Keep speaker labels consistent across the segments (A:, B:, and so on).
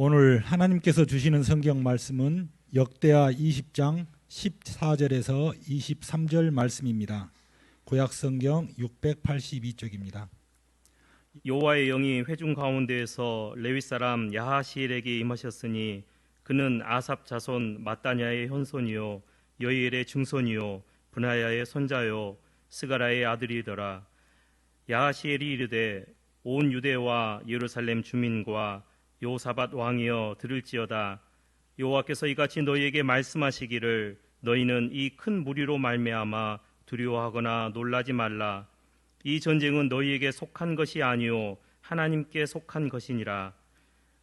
A: 오늘 하나님께서 주시는 성경 말씀은 역대하 20장 14절에서 23절 말씀입니다. 구약 성경 682쪽입니다.
B: 여호와의 영이 회중 가운데에서 레위 사람 야하시엘에게 임하셨으니 그는 아삽 자손 마따냐의 현손이요 여이엘의 증손이요 브나야의 손자요 스가라의 아들이더라. 야하시엘이 이르되 온 유대와 예루살렘 주민과 여호사밧 왕이여 들을지어다. 여호와께서 이같이 너희에게 말씀하시기를 너희는 이 큰 무리로 말미암아 두려워하거나 놀라지 말라. 이 전쟁은 너희에게 속한 것이 아니요 하나님께 속한 것이니라.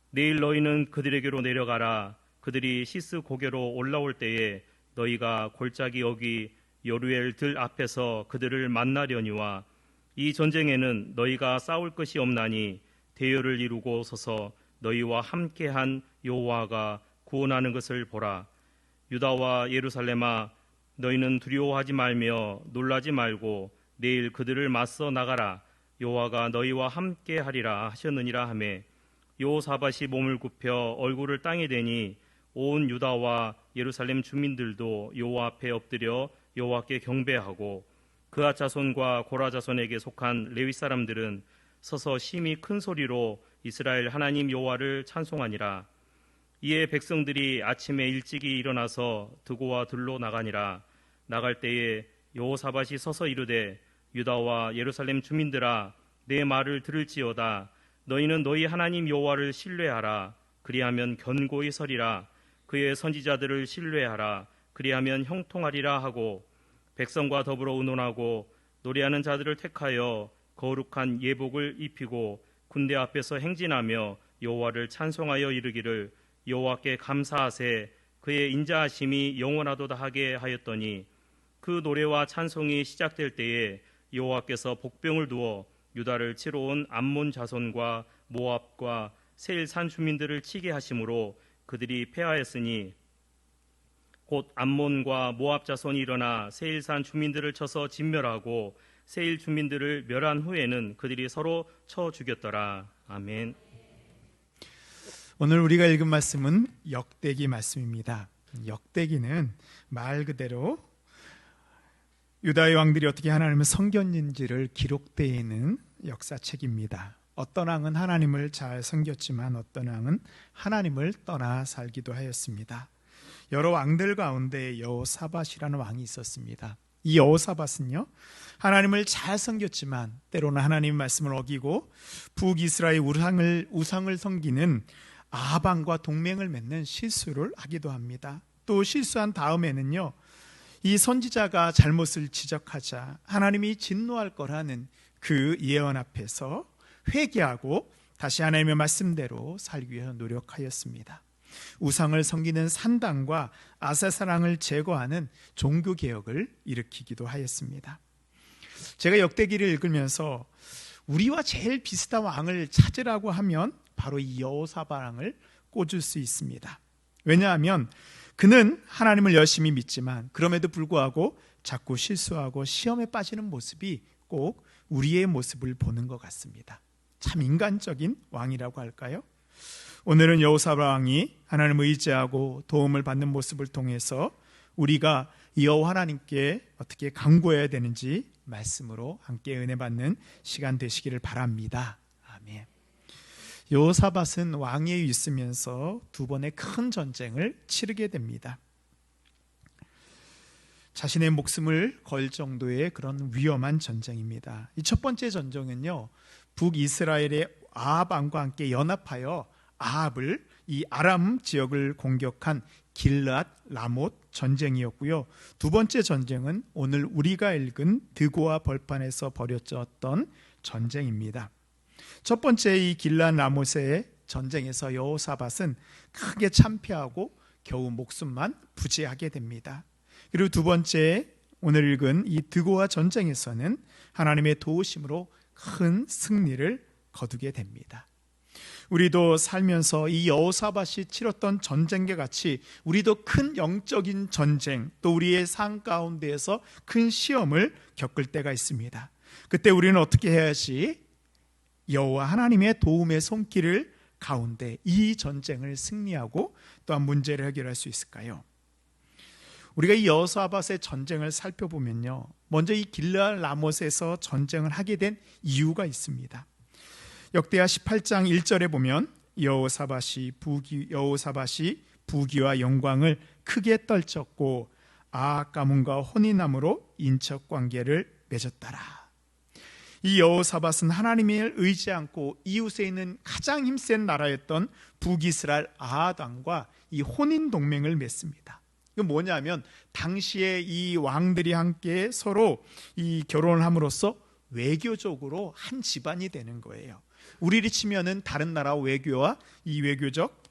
B: 내일 너희는 그들에게로 내려가라. 그들이 시스 고개로 올라올 때에 너희가 골짜기 어귀 여루엘 들 앞에서 그들을 만나려니와 이 전쟁에는 너희가 싸울 것이 없나니 대열을 이루고 서서 너희와 함께한 여호와가 구원하는 것을 보라. 유다와 예루살렘아 너희는 두려워하지 말며 놀라지 말고 내일 그들을 맞서 나가라. 여호와가 너희와 함께하리라 하셨느니라 하매 여호사밧이 몸을 굽혀 얼굴을 땅에 대니 온 유다와 예루살렘 주민들도 여호와 앞에 엎드려 여호와께 경배하고 그앗 자손과 고라 자손에게 속한 레위 사람들은 서서 심히 큰 소리로 이스라엘 하나님 여호와를 찬송하니라. 이에 백성들이 아침에 일찍이 일어나서 드고와 들로 나가니라. 나갈 때에 여호사밧이 서서 이르되 유다와 예루살렘 주민들아 내 말을 들을지어다. 너희는 너희 하나님 여호와를 신뢰하라. 그리하면 견고히 서리라. 그의 선지자들을 신뢰하라. 그리하면 형통하리라 하고 백성과 더불어 의논하고 노래하는 자들을 택하여 거룩한 예복을 입히고 군대 앞에서 행진하며 여호와를 찬송하여 이르기를 여호와께 감사하세 그의 인자하심이 영원하도다 하게 하였더니 그 노래와 찬송이 시작될 때에 여호와께서 복병을 두어 유다를 치러 온 암몬 자손과 모압과 세일 산 주민들을 치게 하심으로 그들이 패하였으니 곧 암몬과 모압 자손이 일어나 세일 산 주민들을 쳐서 진멸하고 세일 주민들을 멸한 후에는 그들이 서로 쳐 죽였더라. 아멘.
C: 오늘 우리가 읽은 말씀은 역대기 말씀입니다. 역대기는 말 그대로 유다의 왕들이 어떻게 하나님을 섬겼는지를 기록되어 있는 역사책입니다. 어떤 왕은 하나님을 잘 섬겼지만 어떤 왕은 하나님을 떠나 살기도 하였습니다. 여러 왕들 가운데 여호사밧이라는 왕이 있었습니다. 이 여호사밧은요 하나님을 잘 섬겼지만 때로는 하나님의 말씀을 어기고 북이스라엘 우상을 섬기는 아합왕과 동맹을 맺는 실수를 하기도 합니다. 또 실수한 다음에는요 이 선지자가 잘못을 지적하자 하나님이 진노할 거라는 그 예언 앞에서 회개하고 다시 하나님의 말씀대로 살기 위해 노력하였습니다. 우상을 섬기는 산당과 아세사랑을 제거하는 종교개혁을 일으키기도 하였습니다. 제가 역대기를 읽으면서 우리와 제일 비슷한 왕을 찾으라고 하면 바로 이 여호사밧 왕을 꽂을 수 있습니다. 왜냐하면 그는 하나님을 열심히 믿지만 그럼에도 불구하고 자꾸 실수하고 시험에 빠지는 모습이 꼭 우리의 모습을 보는 것 같습니다. 참 인간적인 왕이라고 할까요? 오늘은 여호사밧 왕이 하나님을 의지하고 도움을 받는 모습을 통해서 우리가 여호와 하나님께 어떻게 간구해야 되는지 말씀으로 함께 은혜 받는 시간 되시기를 바랍니다. 아멘. 여호사밧은 왕위에 있으면서 두 번의 큰 전쟁을 치르게 됩니다. 자신의 목숨을 걸 정도의 그런 위험한 전쟁입니다. 이 첫 번째 전쟁은요 북이스라엘의 아합 왕과 함께 연합하여 아합을 이 아람 지역을 공격한 길앗 라못 전쟁이었고요. 두 번째 전쟁은 오늘 우리가 읽은 드고와 벌판에서 벌어졌던 전쟁입니다. 첫 번째 이 길앗 라못의 전쟁에서 여호사밧은 크게 참패하고 겨우 목숨만 부지하게 됩니다. 그리고 두 번째 오늘 읽은 이 드고와 전쟁에서는 하나님의 도우심으로 큰 승리를 거두게 됩니다. 우리도 살면서 이 여호사밧이 치렀던 전쟁과 같이 우리도 큰 영적인 전쟁 또 우리의 삶 가운데에서 큰 시험을 겪을 때가 있습니다. 그때 우리는 어떻게 해야지 여호와 하나님의 도움의 손길을 가운데 이 전쟁을 승리하고 또한 문제를 해결할 수 있을까요? 우리가 이 여호사밧의 전쟁을 살펴보면요, 먼저 이 길르앗 라못에서 전쟁을 하게 된 이유가 있습니다. 역대하 18장 1절에 보면 여호사밧이 부귀와 영광을 크게 떨쳤고 아합 가문과 혼인함으로 인척 관계를 맺었더라. 이 여호사밧은 하나님을 의지 않고 이웃에 있는 가장 힘센 나라였던 북이스라엘 아합 왕과 이 혼인 동맹을 맺습니다. 이건 뭐냐면 당시에 이 왕들이 함께 서로 이 결혼을 함으로써 외교적으로 한 집안이 되는 거예요. 우리를 치면은 다른 나라 외교와 이 외교적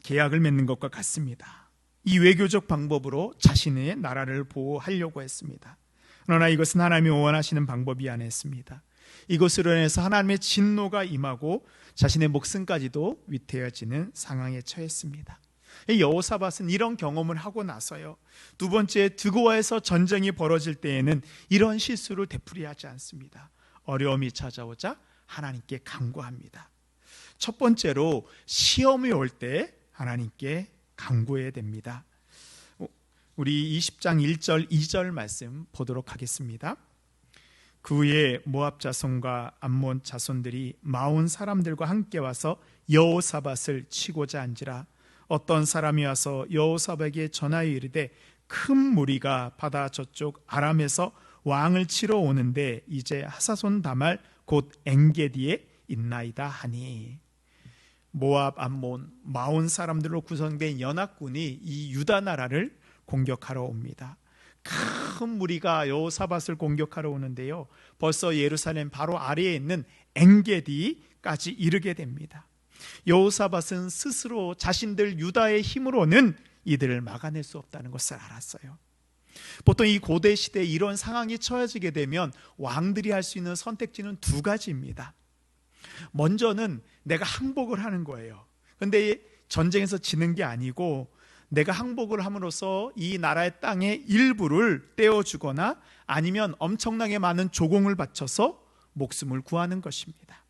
C: 계약을 맺는 것과 같습니다. 이 외교적 방법으로 자신의 나라를 보호하려고 했습니다. 그러나 이것은 하나님이 원하시는 방법이 아니었습니다. 이것으로 인해서 하나님의 진노가 임하고 자신의 목숨까지도 위태해지는 상황에 처했습니다. 여호사밧은 이런 경험을 하고 나서요, 두 번째 드고아에서 전쟁이 벌어질 때에는 이런 실수를 되풀이하지 않습니다. 어려움이 찾아오자 하나님께 간구합니다. 첫 번째로 시험이 올 때 하나님께 간구해야 됩니다. 우리 20장 1절 2절 말씀 보도록 하겠습니다. 그 후에 모압 자손과 암몬 자손들이 마온 사람들과 함께 와서 여호사밧을 치고자 한지라. 어떤 사람이 와서 여호사밧에게 전하여 이르되 큰 무리가 바다 저쪽 아람에서 왕을 치러 오는데 이제 하사손 다말 곧 엔게디에 있나이다 하니. 모압, 암몬, 마온 사람들로 구성된 연합군이 이 유다 나라를 공격하러 옵니다. 큰 무리가 여호사밧을 공격하러 오는데요, 벌써 예루살렘 바로 아래에 있는 엔게디까지 이르게 됩니다. 여호사밧은 스스로 자신들 유다의 힘으로는 이들을 막아낼 수 없다는 것을 알았어요. 보통 이 고대 시대에 이런 상황이 처해지게 되면 왕들이 할 수 있는 선택지는 두 가지입니다. 먼저는 내가 항복을 하는 거예요. 그런데 전쟁에서 지는 게 아니고 내가 항복을 함으로써 이 나라의 땅의 일부를 떼어주거나 아니면 엄청나게 많은 조공을 바쳐서 목숨을 구하는 것입니다.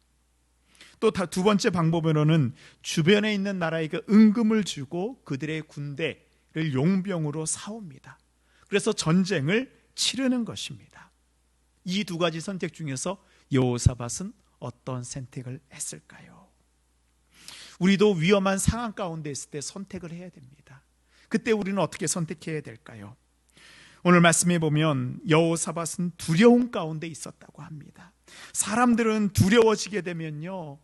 C: 또 두 번째 방법으로는 주변에 있는 나라에게 은금을 주고 그들의 군대를 용병으로 사옵니다. 그래서 전쟁을 치르는 것입니다. 이 두 가지 선택 중에서 여호사밧은 어떤 선택을 했을까요? 우리도 위험한 상황 가운데 있을 때 선택을 해야 됩니다. 그때 우리는 어떻게 선택해야 될까요? 오늘 말씀해 보면 여호사밧은 두려움 가운데 있었다고 합니다. 사람들은 두려워지게 되면요,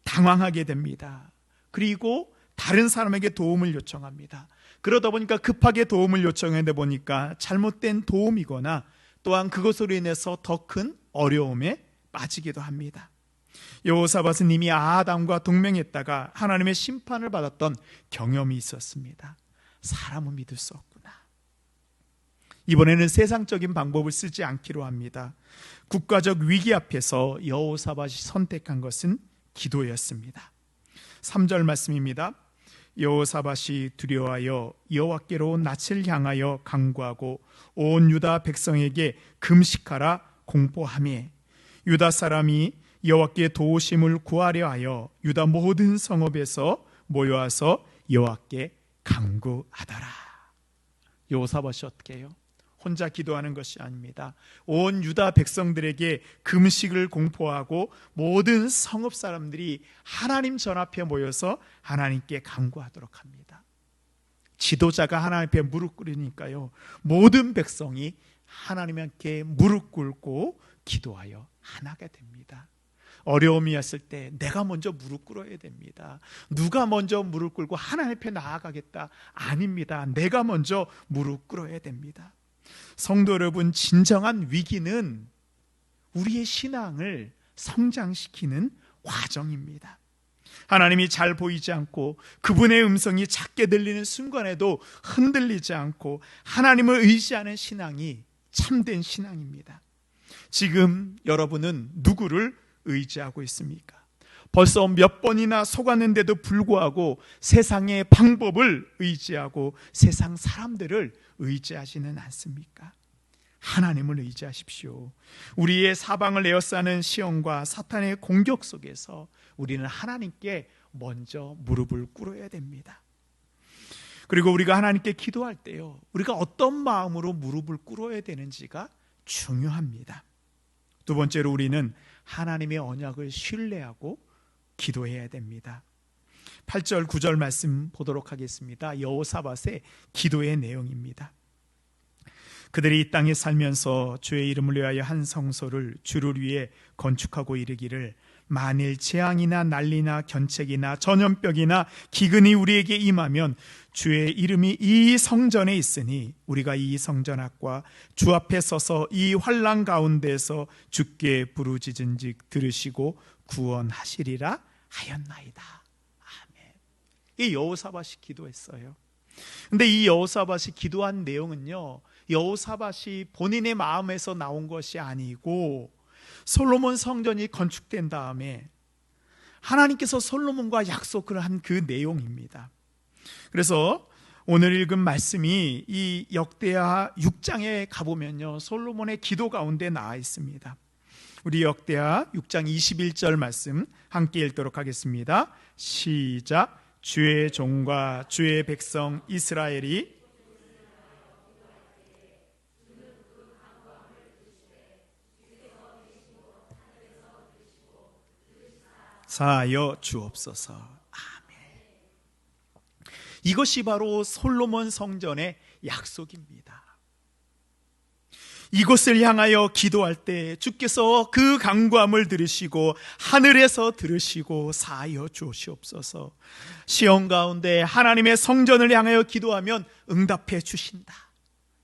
C: 당황하게 됩니다. 그리고 다른 사람에게 도움을 요청합니다. 그러다 보니까 급하게 도움을 요청하다 보니까 잘못된 도움이거나 또한 그것으로 인해서 더 큰 어려움에 빠지기도 합니다. 여호사밧은 이미 아담과 동맹했다가 하나님의 심판을 받았던 경험이 있었습니다. 사람을 믿을 수 없구나. 이번에는 세상적인 방법을 쓰지 않기로 합니다. 국가적 위기 앞에서 여호사밧이 선택한 것은 기도였습니다. 3절 말씀입니다. 여호사밧이 두려워하여 여호와께로 낯을 향하여 간구하고 온 유다 백성에게 금식하라 공포하며 유다 사람이 여호와께 도우심을 구하려 하여 유다 모든 성읍에서 모여와서 여호와께 간구하더라. 여호사밧이 어떻게 해요? 혼자 기도하는 것이 아닙니다. 온 유다 백성들에게 금식을 공포하고 모든 성읍 사람들이 하나님 전 앞에 모여서 하나님께 간구하도록 합니다. 지도자가 하나님 앞에 무릎 꿇으니까요, 모든 백성이 하나님께 무릎 꿇고 기도하여 하나가 됩니다. 어려움이 왔을 때 내가 먼저 무릎 꿇어야 됩니다. 누가 먼저 무릎 꿇고 하나님 앞에 나아가겠다? 아닙니다. 내가 먼저 무릎 꿇어야 됩니다. 성도 여러분, 진정한 위기는 우리의 신앙을 성장시키는 과정입니다. 하나님이 잘 보이지 않고 그분의 음성이 작게 들리는 순간에도 흔들리지 않고 하나님을 의지하는 신앙이 참된 신앙입니다. 지금 여러분은 누구를 의지하고 있습니까? 벌써 몇 번이나 속았는데도 불구하고 세상의 방법을 의지하고 세상 사람들을 의지하지는 않습니까? 하나님을 의지하십시오. 우리의 사방을 에워싸는 시험과 사탄의 공격 속에서 우리는 하나님께 먼저 무릎을 꿇어야 됩니다. 그리고 우리가 하나님께 기도할 때요, 우리가 어떤 마음으로 무릎을 꿇어야 되는지가 중요합니다. 두 번째로 우리는 하나님의 언약을 신뢰하고 기도해야 됩니다. 8절 9절 말씀 보도록 하겠습니다. 여호사밧의 기도의 내용입니다. 그들이 이 땅에 살면서 주의 이름을 위하여 한 성소를 주를 위해 건축하고 이르기를 만일 재앙이나 난리나 견책이나 전염병이나 기근이 우리에게 임하면 주의 이름이 이 성전에 있으니 우리가 이 성전 앞과 주 앞에 서서 이 환난 가운데서 주께 부르짖은즉 들으시고 구원하시리라 하였나이다. 아멘. 이 여호사밧이 기도했어요. 근데 이 여호사밧이 기도한 내용은요, 여호사밧이 본인의 마음에서 나온 것이 아니고 솔로몬 성전이 건축된 다음에 하나님께서 솔로몬과 약속을 한 그 내용입니다. 그래서 오늘 읽은 말씀이 이 역대하 6장에 가보면요, 솔로몬의 기도 가운데 나와 있습니다. 우리 역대하 6장 21절 말씀 함께 읽도록 하겠습니다. 시작. 주의 종과 주의 백성 이스라엘이 사하여 주옵소서. 아멘. 이것이 바로 솔로몬 성전의 약속입니다. 이곳을 향하여 기도할 때 주께서 그 간구함을 들으시고 하늘에서 들으시고 사하여 주시옵소서. 시험 가운데 하나님의 성전을 향하여 기도하면 응답해 주신다.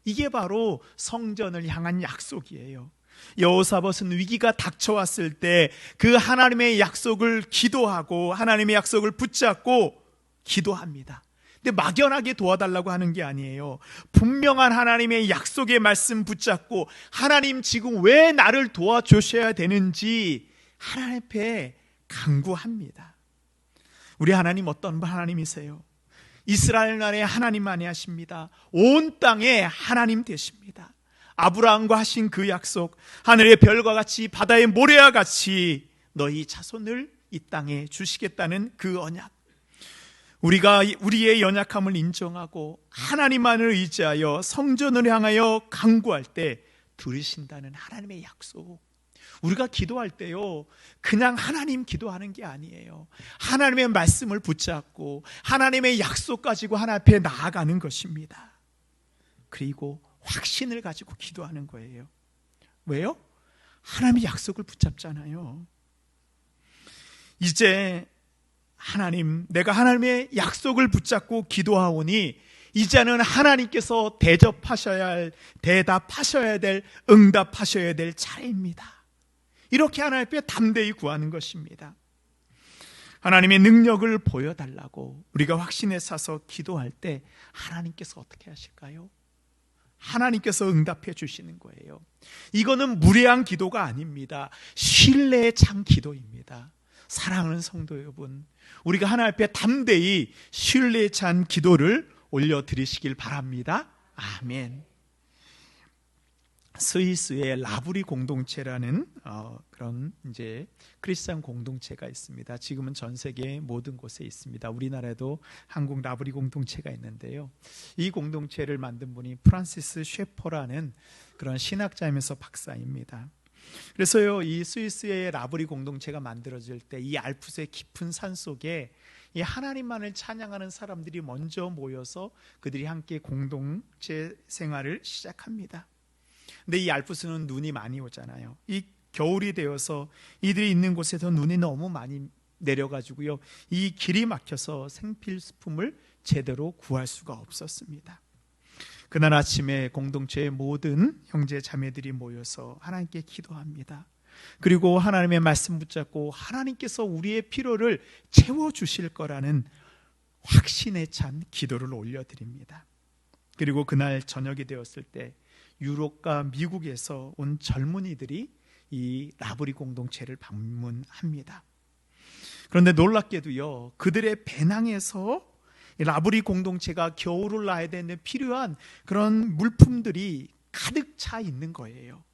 C: 이게 바로 성전을 향한 약속이에요. 여호사밧은 위기가 닥쳐왔을 때 그 하나님의 약속을 기도하고 하나님의 약속을 붙잡고 기도합니다. 근데 막연하게 도와달라고 하는 게 아니에요. 분명한 하나님의 약속의 말씀 붙잡고 하나님 지금 왜 나를 도와주셔야 되는지 하나님 앞에 간구합니다. 우리 하나님 어떤 하나님이세요? 이스라엘 나라의 하나님만이 하십니다. 온 땅에 하나님 되십니다. 아브라함과 하신 그 약속, 하늘의 별과 같이 바다의 모래와 같이 너희 자손을 이 땅에 주시겠다는 그 언약, 우리가 우리의 연약함을 인정하고 하나님만을 의지하여 성전을 향하여 간구할 때 들으신다는 하나님의 약속. 우리가 기도할 때요, 그냥 하나님 기도하는 게 아니에요. 하나님의 말씀을 붙잡고 하나님의 약속 가지고 하나님 앞에 나아가는 것입니다. 그리고 확신을 가지고 기도하는 거예요. 왜요? 하나님의 약속을 붙잡잖아요. 이제 하나님, 내가 하나님의 약속을 붙잡고 기도하오니 이제는 하나님께서 대답하셔야 될, 응답하셔야 될 차례입니다. 이렇게 하나님 앞에 담대히 구하는 것입니다. 하나님의 능력을 보여달라고 우리가 확신에 차서 기도할 때 하나님께서 어떻게 하실까요? 하나님께서 응답해 주시는 거예요. 이거는 무례한 기도가 아닙니다. 신뢰에 찬 기도입니다. 사랑하는 성도 여러분, 우리가 하나님 앞에 담대히 신뢰에 찬 기도를 올려드리시길 바랍니다. 아멘. 스위스의 라브리 공동체라는 그런 이제 크리스찬 공동체가 있습니다. 지금은 전 세계 모든 곳에 있습니다. 우리나라에도 한국 라브리 공동체가 있는데요. 이 공동체를 만든 분이 프란시스 셰퍼라는 그런 신학자이면서 박사입니다. 그래서요, 이 스위스의 라브리 공동체가 만들어질 때 이 알프스의 깊은 산 속에 이 하나님만을 찬양하는 사람들이 먼저 모여서 그들이 함께 공동체 생활을 시작합니다. 근데 이 알프스는 눈이 많이 오잖아요. 이 겨울이 되어서 이들이 있는 곳에서 눈이 너무 많이 내려가지고요, 이 길이 막혀서 생필품을 제대로 구할 수가 없었습니다. 그날 아침에 공동체의 모든 형제 자매들이 모여서 하나님께 기도합니다. 그리고 하나님의 말씀 붙잡고 하나님께서 우리의 필요를 채워주실 거라는 확신에 찬 기도를 올려드립니다. 그리고 그날 저녁이 되었을 때 유럽과 미국에서 온 젊은이들이 이 라브리 공동체를 방문합니다. 그런데 놀랍게도요, 그들의 배낭에서 라브리 공동체가 겨울을 나야 되는 필요한 그런 물품들이 가득 차 있는 거예요.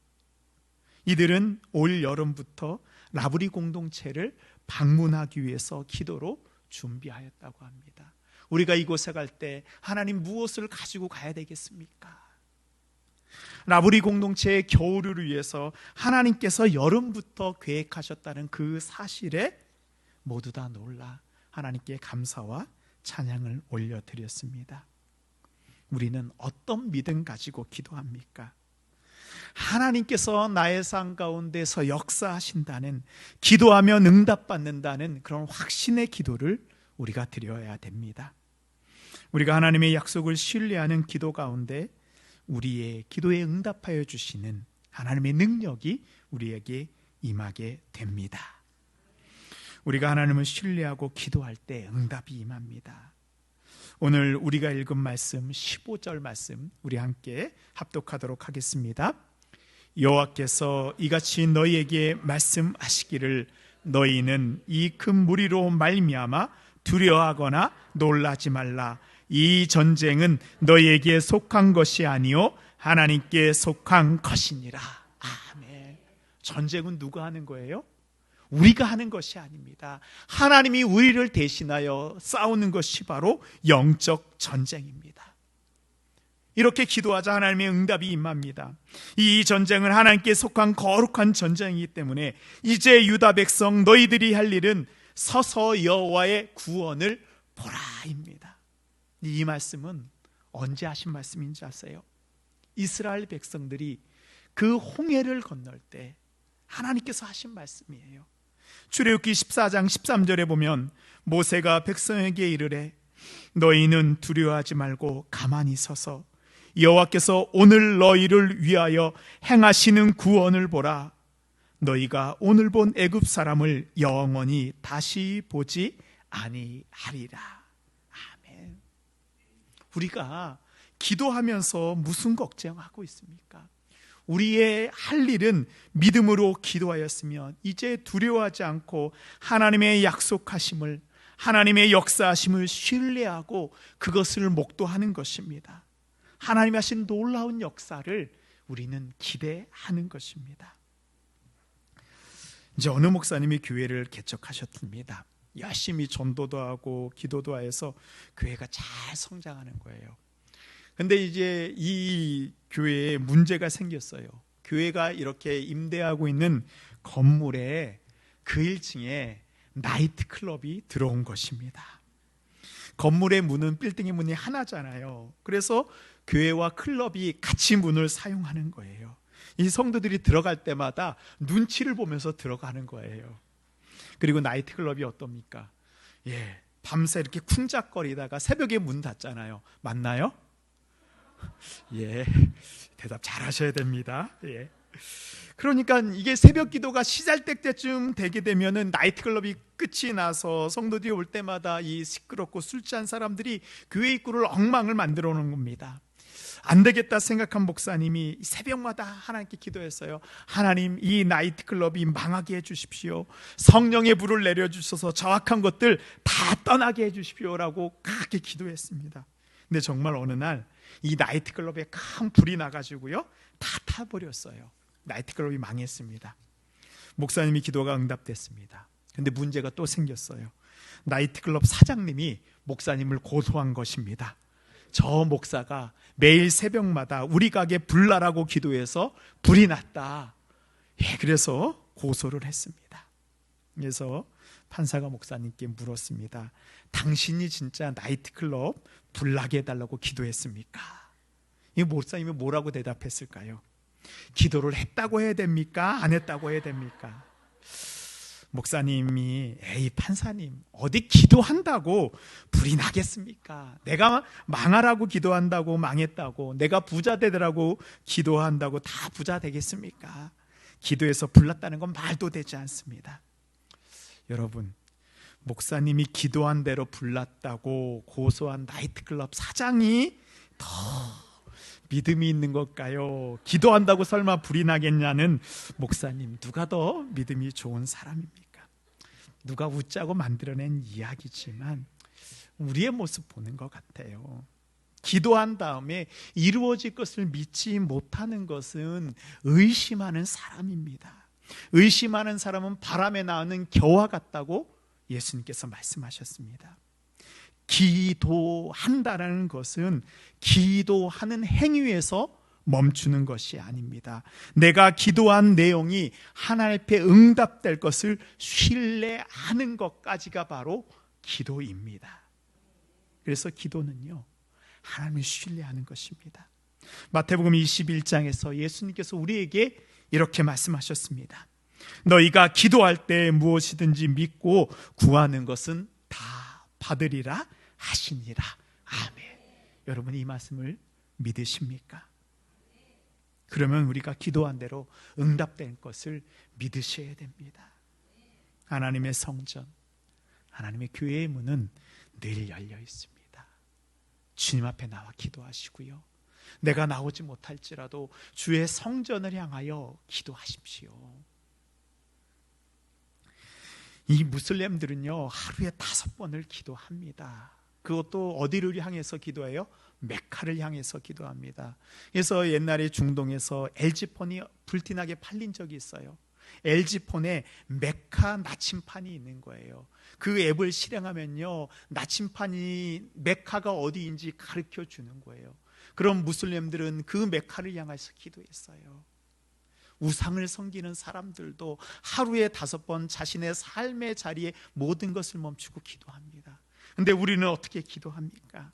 C: 이들은 올 여름부터 라브리 공동체를 방문하기 위해서 기도로 준비하였다고 합니다. 우리가 이곳에 갈 때 하나님 무엇을 가지고 가야 되겠습니까? 라브리 공동체의 겨울을 위해서 하나님께서 여름부터 계획하셨다는 그 사실에 모두 다 놀라 하나님께 감사와 찬양을 올려드렸습니다. 우리는 어떤 믿음 가지고 기도합니까? 하나님께서 나의 삶 가운데서 역사하신다는, 기도하면 응답받는다는 그런 확신의 기도를 우리가 드려야 됩니다. 우리가 하나님의 약속을 신뢰하는 기도 가운데 우리의 기도에 응답하여 주시는 하나님의 능력이 우리에게 임하게 됩니다. 우리가 하나님을 신뢰하고 기도할 때 응답이 임합니다. 오늘 우리가 읽은 말씀 15절 말씀 우리 함께 합독하도록 하겠습니다. 여호와께서 이같이 너희에게 말씀하시기를 너희는 이 큰 무리로 말미암아 두려워하거나 놀라지 말라. 이 전쟁은 너희에게 속한 것이 아니요 하나님께 속한 것이니라. 아멘. 전쟁은 누가 하는 거예요? 우리가 하는 것이 아닙니다. 하나님이 우리를 대신하여 싸우는 것이 바로 영적 전쟁입니다. 이렇게 기도하자 하나님의 응답이 임합니다. 이 전쟁은 하나님께 속한 거룩한 전쟁이기 때문에 이제 유다 백성 너희들이 할 일은 서서 여호와의 구원을 보라입니다. 이 말씀은 언제 하신 말씀인지 아세요? 이스라엘 백성들이 그 홍해를 건널 때 하나님께서 하신 말씀이에요. 출애굽기 14장 13절에 보면 모세가 백성에게 이르되 너희는 두려워하지 말고 가만히 서서 여호와께서 오늘 너희를 위하여 행하시는 구원을 보라. 너희가 오늘 본 애굽 사람을 영원히 다시 보지 아니하리라. 아멘. 우리가 기도하면서 무슨 걱정하고 있습니까? 우리의 할 일은 믿음으로 기도하였으면 이제 두려워하지 않고 하나님의 약속하심을, 하나님의 역사하심을 신뢰하고 그것을 목도하는 것입니다. 하나님이 하신 놀라운 역사를 우리는 기대하는 것입니다. 이제 어느 목사님이 교회를 개척하셨습니다. 열심히 전도도 하고 기도도 해서 교회가 잘 성장하는 거예요. 근데 이제 이 교회에 문제가 생겼어요. 교회가 이렇게 임대하고 있는 건물에 그 1층에 나이트 클럽이 들어온 것입니다. 건물의 문은 빌딩의 문이 하나잖아요. 그래서 교회와 클럽이 같이 문을 사용하는 거예요. 이 성도들이 들어갈 때마다 눈치를 보면서 들어가는 거예요. 그리고 나이트 클럽이 어떻습니까? 밤새 이렇게 쿵짝거리다가 새벽에 문 닫잖아요. 맞나요? 대답 잘 하셔야 됩니다. 그러니까 이게 새벽 기도가 시작될 때쯤 되게 되면은 나이트클럽이 끝이 나서 성도들이 올 때마다 이 시끄럽고 술 취한 사람들이 교회 입구를 엉망을 만들어 놓은 겁니다. 안 되겠다 생각한 목사님이 새벽마다 하나님께 기도했어요. 하나님, 이 나이트클럽이 망하게 해주십시오. 성령의 불을 내려주셔서 정확한 것들 다 떠나게 해주십시오라고 크게 기도했습니다. 근데 정말 어느 날 이 나이트클럽에 큰 불이 나가지고요, 다 타버렸어요. 나이트클럽이 망했습니다. 목사님이 기도가 응답됐습니다. 근데 문제가 또 생겼어요. 나이트클럽 사장님이 목사님을 고소한 것입니다. 저 목사가 매일 새벽마다 우리 가게 불 나라고 기도해서 불이 났다. 그래서 고소를 했습니다. 그래서 판사가 목사님께 물었습니다. 당신이 진짜 나이트클럽 불 나게 해달라고 기도했습니까? 이 목사님이 뭐라고 대답했을까요? 기도를 했다고 해야 됩니까? 안 했다고 해야 됩니까? 목사님이 에이 판사님, 어디 기도한다고 불이 나겠습니까? 내가 망하라고 기도한다고 망했다고, 내가 부자 되더라고 기도한다고 다 부자 되겠습니까? 기도해서 불났다는 건 말도 되지 않습니다. 여러분, 목사님이 기도한 대로 불났다고 고소한 나이트클럽 사장이 더 믿음이 있는 걸까요? 기도한다고 설마 불이 나겠냐는 목사님, 누가 더 믿음이 좋은 사람입니까? 누가 웃자고 만들어낸 이야기지만 우리의 모습 보는 것 같아요. 기도한 다음에 이루어질 것을 믿지 못하는 것은 의심하는 사람입니다. 의심하는 사람은 바람에 나오는 겨와 같다고 예수님께서 말씀하셨습니다. 기도한다라는 것은 기도하는 행위에서 멈추는 것이 아닙니다. 내가 기도한 내용이 하나님 앞에 응답될 것을 신뢰하는 것까지가 바로 기도입니다. 그래서 기도는요, 하나님을 신뢰하는 것입니다. 마태복음 21장에서 예수님께서 우리에게 이렇게 말씀하셨습니다. 너희가 기도할 때 무엇이든지 믿고 구하는 것은 다 받으리라 하시니라. 아멘. 여러분, 이 말씀을 믿으십니까? 그러면 우리가 기도한 대로 응답된 것을 믿으셔야 됩니다. 하나님의 성전, 하나님의 교회의 문은 늘 열려 있습니다. 주님 앞에 나와 기도하시고요, 내가 나오지 못할지라도 주의 성전을 향하여 기도하십시오. 이 무슬림들은요, 하루에 5번을 기도합니다. 그것도 어디를 향해서 기도해요? 메카를 향해서 기도합니다. 그래서 옛날에 중동에서 LG폰이 불티나게 팔린 적이 있어요. LG폰에 메카 나침판이 있는 거예요. 그 앱을 실행하면요, 나침판이 메카가 어디인지 가르쳐 주는 거예요. 그럼 무슬림들은 그 메카를 향해서 기도했어요. 우상을 섬기는 사람들도 하루에 5번 자신의 삶의 자리에 모든 것을 멈추고 기도합니다. 근데 우리는 어떻게 기도합니까?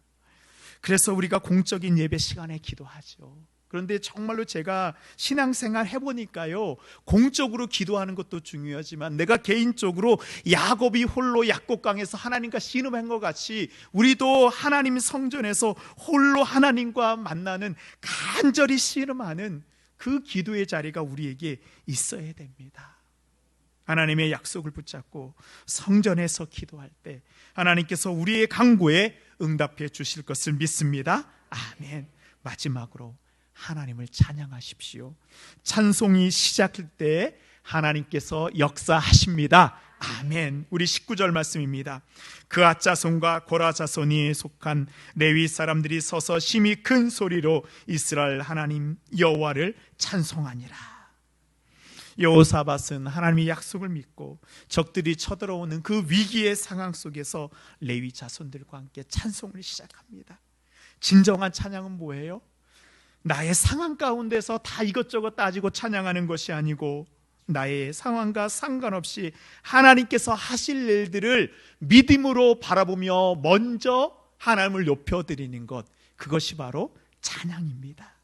C: 그래서 우리가 공적인 예배 시간에 기도하죠. 그런데 정말로 제가 신앙생활 해보니까요, 공적으로 기도하는 것도 중요하지만 내가 개인적으로 야곱이 홀로 약곡강에서 하나님과 씨름한 것 같이 우리도 하나님 성전에서 홀로 하나님과 만나는, 간절히 씨름하는 그 기도의 자리가 우리에게 있어야 됩니다. 하나님의 약속을 붙잡고 성전에서 기도할 때 하나님께서 우리의 간구에 응답해 주실 것을 믿습니다. 아멘. 마지막으로 하나님을 찬양하십시오. 찬송이 시작할 때 하나님께서 역사하십니다. 아멘. 우리 19절 말씀입니다. 그앗 자손과 고라 자손이 속한 레위 사람들이 서서 심히 큰 소리로 이스라엘 하나님 여호와를 찬송하니라. 여호사밧은 하나님의 약속을 믿고 적들이 쳐들어오는 그 위기의 상황 속에서 레위 자손들과 함께 찬송을 시작합니다. 진정한 찬양은 뭐예요? 나의 상황 가운데서 다 이것저것 따지고 찬양하는 것이 아니고 나의 상황과 상관없이 하나님께서 하실 일들을 믿음으로 바라보며 먼저 하나님을 높여드리는 것, 그것이 바로 찬양입니다.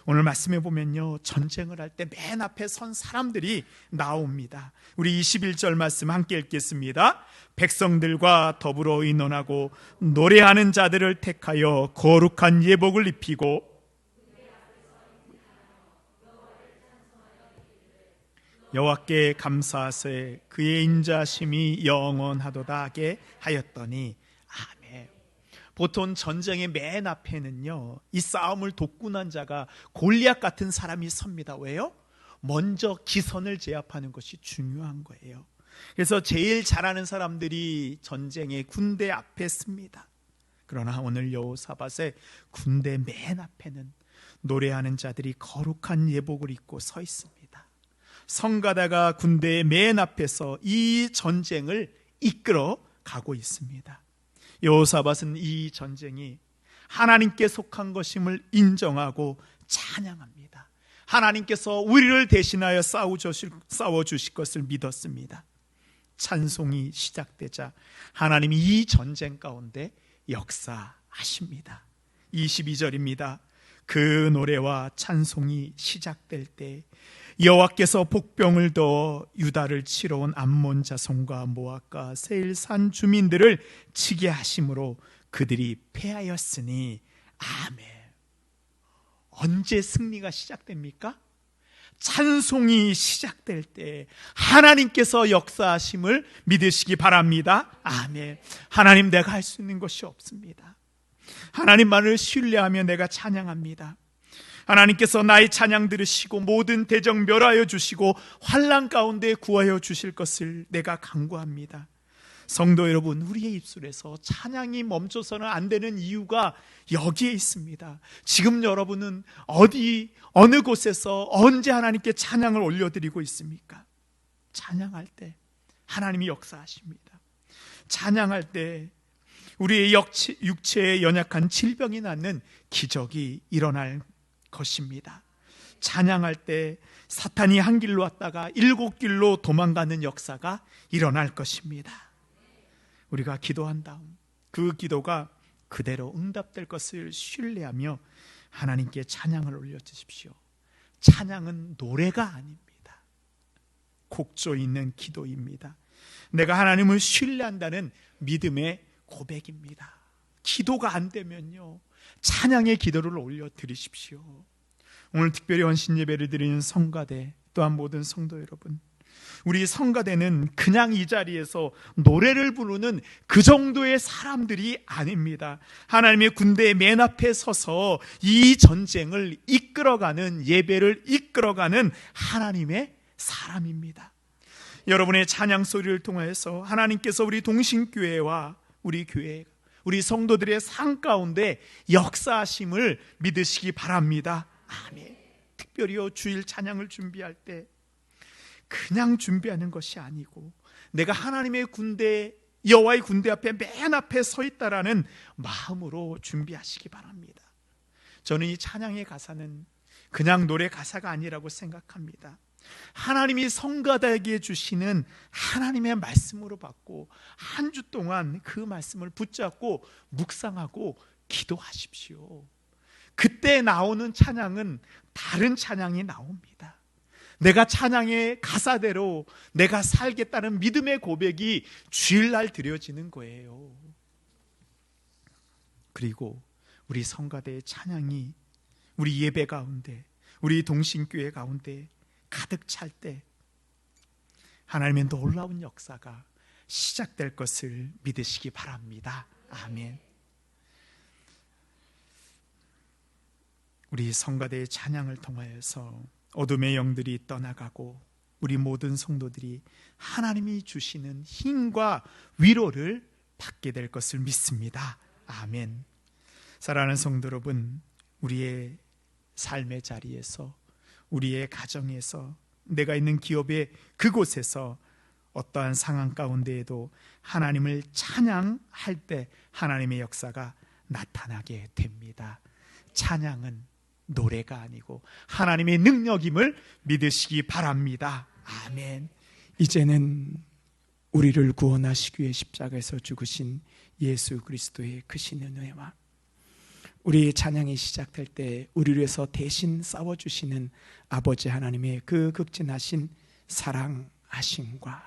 C: 오늘 말씀해 보면요, 전쟁을 할 때 맨 앞에 선 사람들이 나옵니다. 우리 21절 말씀 함께 읽겠습니다. 백성들과 더불어 의논하고 노래하는 자들을 택하여 거룩한 예복을 입히고 여호와께 감사하세 그의 인자심이 영원하도다 하게 하였더니 아멘. 보통 전쟁의 맨 앞에는요, 이 싸움을 독군한 자가 골리앗 같은 사람이 섭니다. 왜요? 먼저 기선을 제압하는 것이 중요한 거예요. 그래서 제일 잘하는 사람들이 전쟁의 군대 앞에 씁니다. 그러나 오늘 여호사밧의 군대 맨 앞에는 노래하는 자들이 거룩한 예복을 입고 서 있습니다. 성가다가 군대의 맨 앞에서 이 전쟁을 이끌어 가고 있습니다. 여호사밧은 이 전쟁이 하나님께 속한 것임을 인정하고 찬양합니다. 하나님께서 우리를 대신하여 싸워주실 것을 믿었습니다. 찬송이 시작되자 하나님이 이 전쟁 가운데 역사하십니다. 22절입니다. 그 노래와 찬송이 시작될 때 여호와께서 복병을 더 유다를 치러 온 암몬 자손과 모압과 세일 산 주민들을 치게 하심으로 그들이 패하였으니 아멘. 언제 승리가 시작됩니까? 찬송이 시작될 때 하나님께서 역사하심을 믿으시기 바랍니다. 아멘. 하나님, 내가 할 수 있는 것이 없습니다. 하나님만을 신뢰하며 내가 찬양합니다. 하나님께서 나의 찬양 들으시고 모든 대적 멸하여 주시고 환난 가운데 구하여 주실 것을 내가 간구합니다. 성도 여러분, 우리의 입술에서 찬양이 멈춰서는 안 되는 이유가 여기에 있습니다. 지금 여러분은 어느 곳에서 언제 하나님께 찬양을 올려드리고 있습니까? 찬양할 때 하나님이 역사하십니다. 찬양할 때 우리의 육체에 연약한 질병이 낫는 기적이 일어날 것입니다. 찬양할 때 사탄이 한 길로 왔다가 7길로 도망가는 역사가 일어날 것입니다. 우리가 기도한 다음 그 기도가 그대로 응답될 것을 신뢰하며 하나님께 찬양을 올려주십시오. 찬양은 노래가 아닙니다. 곡조 있는 기도입니다. 내가 하나님을 신뢰한다는 믿음의 고백입니다. 기도가 안 되면요, 찬양의 기도를 올려드리십시오. 오늘 특별히 헌신 예배를 드리는 성가대, 또한 모든 성도 여러분, 우리 성가대는 그냥 이 자리에서 노래를 부르는 그 정도의 사람들이 아닙니다. 하나님의 군대의 맨 앞에 서서 이 전쟁을 이끌어가는, 예배를 이끌어가는 하나님의 사람입니다. 여러분의 찬양 소리를 통해서 하나님께서 우리 동신교회와 우리 교회, 우리 성도들의 삶 가운데 역사하심을 믿으시기 바랍니다. 아멘. 특별히요, 주일 찬양을 준비할 때 그냥 준비하는 것이 아니고 내가 하나님의 군대, 여호와의 군대 앞에 맨 앞에 서 있다라는 마음으로 준비하시기 바랍니다. 저는 이 찬양의 가사는 그냥 노래 가사가 아니라고 생각합니다. 하나님이 성가대에게 주시는 하나님의 말씀으로 받고 한 주 동안 그 말씀을 붙잡고 묵상하고 기도하십시오. 그때 나오는 찬양은 다른 찬양이 나옵니다. 내가 찬양의 가사대로 내가 살겠다는 믿음의 고백이 주일날 드려지는 거예요. 그리고 우리 성가대의 찬양이 우리 예배 가운데, 우리 동신교회 가운데 가득 찰 때 하나님의 놀라운 역사가 시작될 것을 믿으시기 바랍니다. 아멘. 우리 성가대의 찬양을 통하여서 어둠의 영들이 떠나가고 우리 모든 성도들이 하나님이 주시는 힘과 위로를 받게 될 것을 믿습니다. 아멘. 사랑하는 성도 여러분, 우리의 삶의 자리에서, 우리의 가정에서, 내가 있는 기업의 그곳에서 어떠한 상황 가운데에도 하나님을 찬양할 때 하나님의 역사가 나타나게 됩니다. 찬양은 노래가 아니고 하나님의 능력임을 믿으시기 바랍니다. 아멘. 이제는 우리를 구원하시기 위해 십자가에서 죽으신 예수 그리스도의 크신 은혜와 우리의 찬양이 시작될 때 우리를 위해서 대신 싸워주시는 아버지 하나님의 그 극진하신 사랑하심과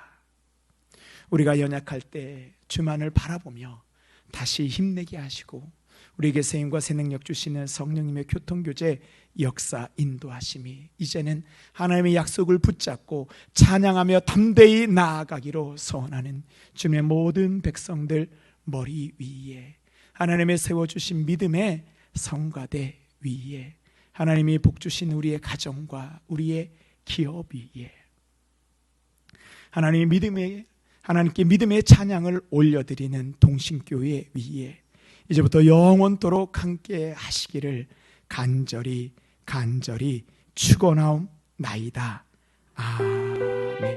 C: 우리가 연약할 때 주만을 바라보며 다시 힘내게 하시고 우리에게 새 힘과 새 능력 주시는 성령님의 교통교제 역사 인도하심이 이제는 하나님의 약속을 붙잡고 찬양하며 담대히 나아가기로 소원하는 주님의 모든 백성들 머리 위에, 하나님의 세워주신 믿음의 성가대 위에, 하나님이 복주신 우리의 가정과 우리의 기업 위에 하나님께 믿음의 찬양을 올려드리는 동신교회 위에 이제부터 영원토록 함께 하시기를 간절히 축원하옵나이다. 아멘.